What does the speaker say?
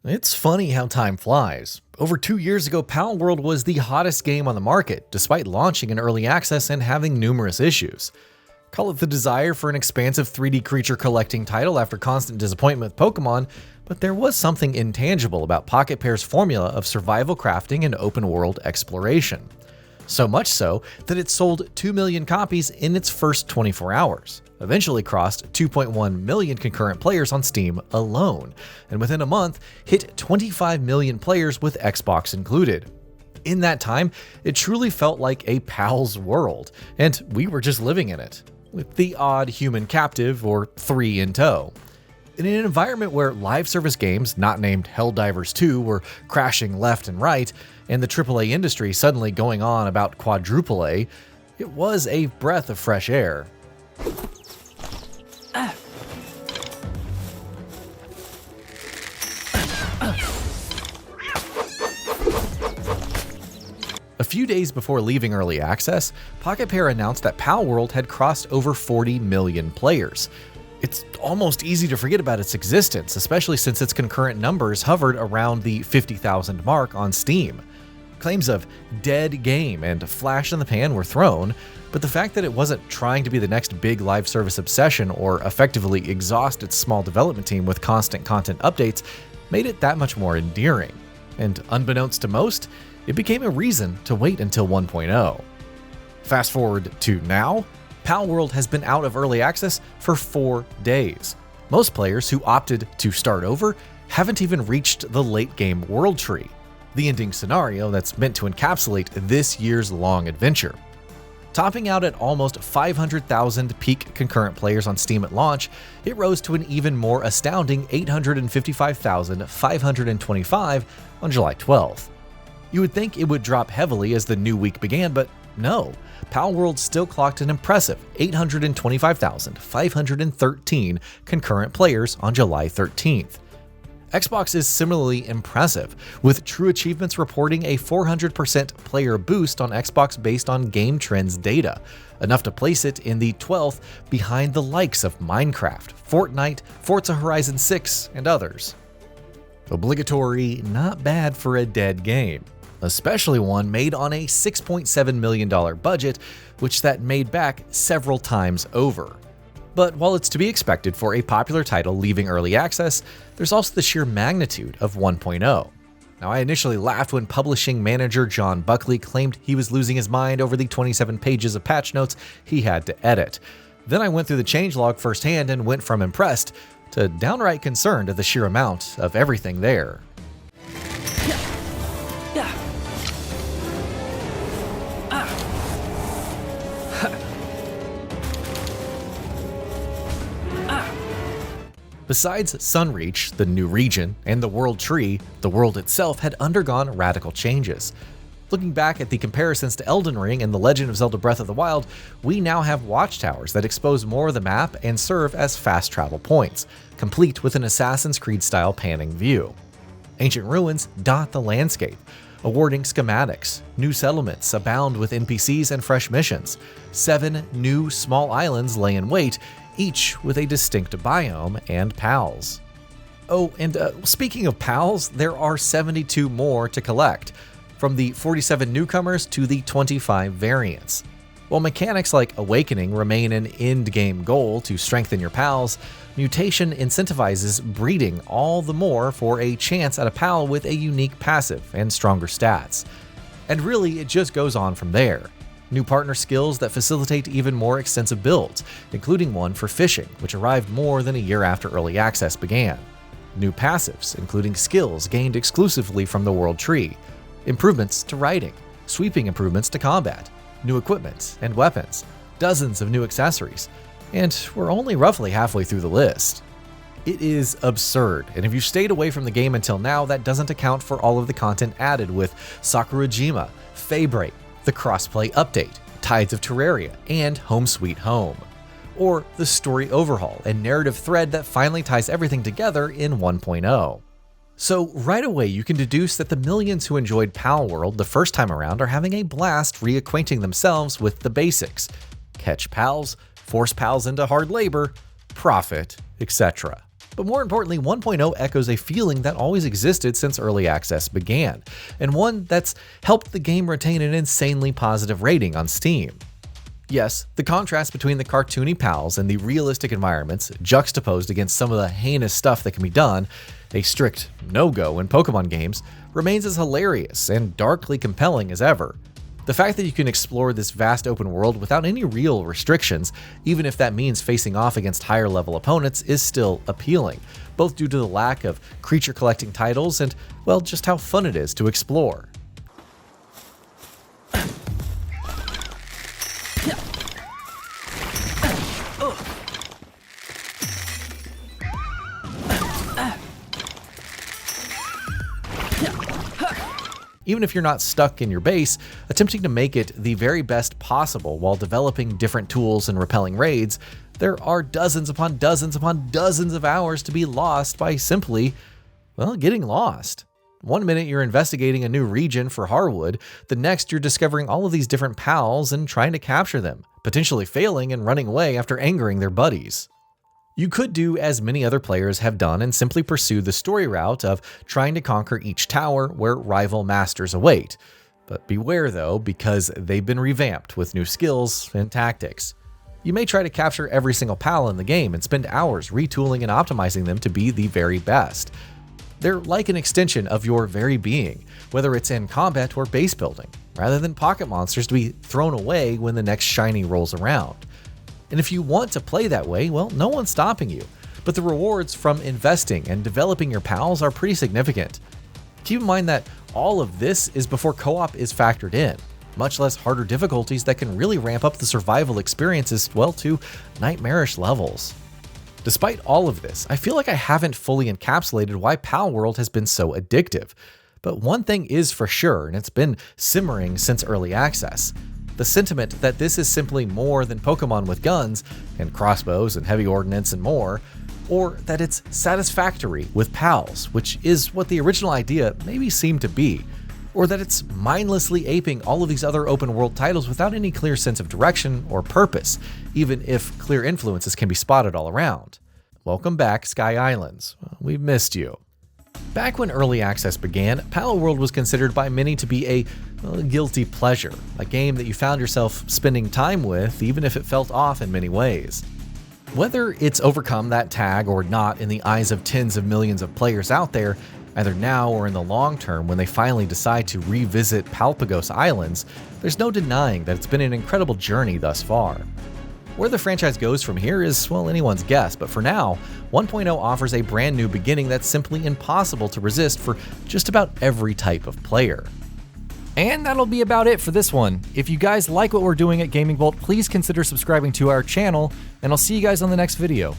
It's funny how time flies. Over 2 years ago, Palworld was the hottest game on the market, despite launching in early access and having numerous issues. Call it the desire for an expansive 3D creature collecting title after constant disappointment with Pokemon, but there was something intangible about Pocketpair's formula of survival crafting and open world exploration. So much so that it sold 2 million copies in its first 24 hours, eventually crossed 2.1 million concurrent players on Steam alone, and within a month hit 25 million players with Xbox included. In that time, it truly felt like a pal's world, and we were just living in it, with the odd human captive or 3 in tow. In an environment where live service games, not named Helldivers 2, were crashing left and right, and the AAA industry suddenly going on about quadruple-A, it was a breath of fresh air. A few days before leaving early access, Pocketpair announced that Palworld had crossed over 40 million players. It's almost easy to forget about its existence, especially since its concurrent numbers hovered around the 50,000 mark on Steam. Claims of dead game and a flash in the pan were thrown, but the fact that it wasn't trying to be the next big live service obsession or effectively exhaust its small development team with constant content updates made it that much more endearing. And unbeknownst to most, it became a reason to wait until 1.0. Fast forward to now, Palworld has been out of early access for 4 days. Most players who opted to start over haven't even reached the late game world tree, the ending scenario that's meant to encapsulate this year's long adventure. Topping out at almost 500,000 peak concurrent players on Steam at launch, it rose to an even more astounding 855,525 on July 12th. You would think it would drop heavily as the new week began, but no, Palworld still clocked an impressive 825,513 concurrent players on July 13th. Xbox is similarly impressive, with True Achievements reporting a 400% player boost on Xbox based on Game Trends data, enough to place it in the 12th behind the likes of Minecraft, Fortnite, Forza Horizon 6, and others. Obligatory, not bad for a dead game, especially one made on a $6.7 million budget, which that made back several times over. But while it's to be expected for a popular title leaving early access, there's also the sheer magnitude of 1.0. Now, I initially laughed when publishing manager John Buckley claimed he was losing his mind over the 27 pages of patch notes he had to edit. Then I went through the changelog firsthand and went from impressed to downright concerned at the sheer amount of everything there. Besides Sunreach, the new region, and the World Tree, the world itself had undergone radical changes. Looking back at the comparisons to Elden Ring and The Legend of Zelda Breath of the Wild, we now have watchtowers that expose more of the map and serve as fast travel points, complete with an Assassin's Creed-style panning view. Ancient ruins dot the landscape, awarding schematics. New settlements abound with NPCs and fresh missions. 7 new small islands lay in wait, each with a distinct biome and pals. Oh, and speaking of pals, there are 72 more to collect, from the 47 newcomers to the 25 variants. While mechanics like Awakening remain an end-game goal to strengthen your pals, mutation incentivizes breeding all the more for a chance at a pal with a unique passive and stronger stats. And really, it just goes on from there. New partner skills that facilitate even more extensive builds, including one for fishing, which arrived more than a year after early access began. New passives, including skills gained exclusively from the World Tree. Improvements to riding, sweeping improvements to combat, new equipment and weapons, dozens of new accessories, and we're only roughly halfway through the list. It is absurd, and if you stayed away from the game until now, that doesn't account for all of the content added with Sakurajima, Faybreak, the crossplay update, Tides of Terraria, and Home Sweet Home. Or the story overhaul and narrative thread that finally ties everything together in 1.0. So right away you can deduce that the millions who enjoyed Palworld the first time around are having a blast reacquainting themselves with the basics. Catch pals, force pals into hard labor, profit, etc. But more importantly, 1.0 echoes a feeling that always existed since early access began, and one that's helped the game retain an insanely positive rating on Steam. Yes, the contrast between the cartoony pals and the realistic environments, juxtaposed against some of the heinous stuff that can be done, a strict no-go in Pokemon games, remains as hilarious and darkly compelling as ever. The fact that you can explore this vast open world without any real restrictions, even if that means facing off against higher level opponents, is still appealing, both due to the lack of creature collecting titles and, well, just how fun it is to explore. Even if you're not stuck in your base, attempting to make it the very best possible while developing different tools and repelling raids, there are dozens upon dozens upon dozens of hours to be lost by simply, well, getting lost. One minute you're investigating a new region for Harwood, the next you're discovering all of these different pals and trying to capture them, potentially failing and running away after angering their buddies. You could do as many other players have done and simply pursue the story route of trying to conquer each tower where rival masters await. But beware though, because they've been revamped with new skills and tactics. You may try to capture every single pal in the game and spend hours retooling and optimizing them to be the very best. They're like an extension of your very being, whether it's in combat or base building, rather than pocket monsters to be thrown away when the next shiny rolls around. And if you want to play that way, well, no one's stopping you. But the rewards from investing and developing your pals are pretty significant. Keep in mind that all of this is before co-op is factored in, much less harder difficulties that can really ramp up the survival experiences, well, to nightmarish levels. Despite all of this, I feel like I haven't fully encapsulated why Palworld has been so addictive. But one thing is for sure, and it's been simmering since early access. The sentiment that this is simply more than Pokemon with guns and crossbows and heavy ordnance and more, or that it's satisfactory with pals, which is what the original idea maybe seemed to be, or that it's mindlessly aping all of these other open world titles without any clear sense of direction or purpose, even if clear influences can be spotted all around. Welcome back, Sky Islands. We've missed you. Back when early access began, Palworld was considered by many to be a guilty pleasure, a game that you found yourself spending time with even if it felt off in many ways. Whether it's overcome that tag or not in the eyes of tens of millions of players out there, either now or in the long term when they finally decide to revisit Palpagos Islands, there's no denying that it's been an incredible journey thus far. Where the franchise goes from here is, well, anyone's guess, but for now, 1.0 offers a brand new beginning that's simply impossible to resist for just about every type of player. And that'll be about it for this one. If you guys like what we're doing at GamingBolt, please consider subscribing to our channel, and I'll see you guys on the next video.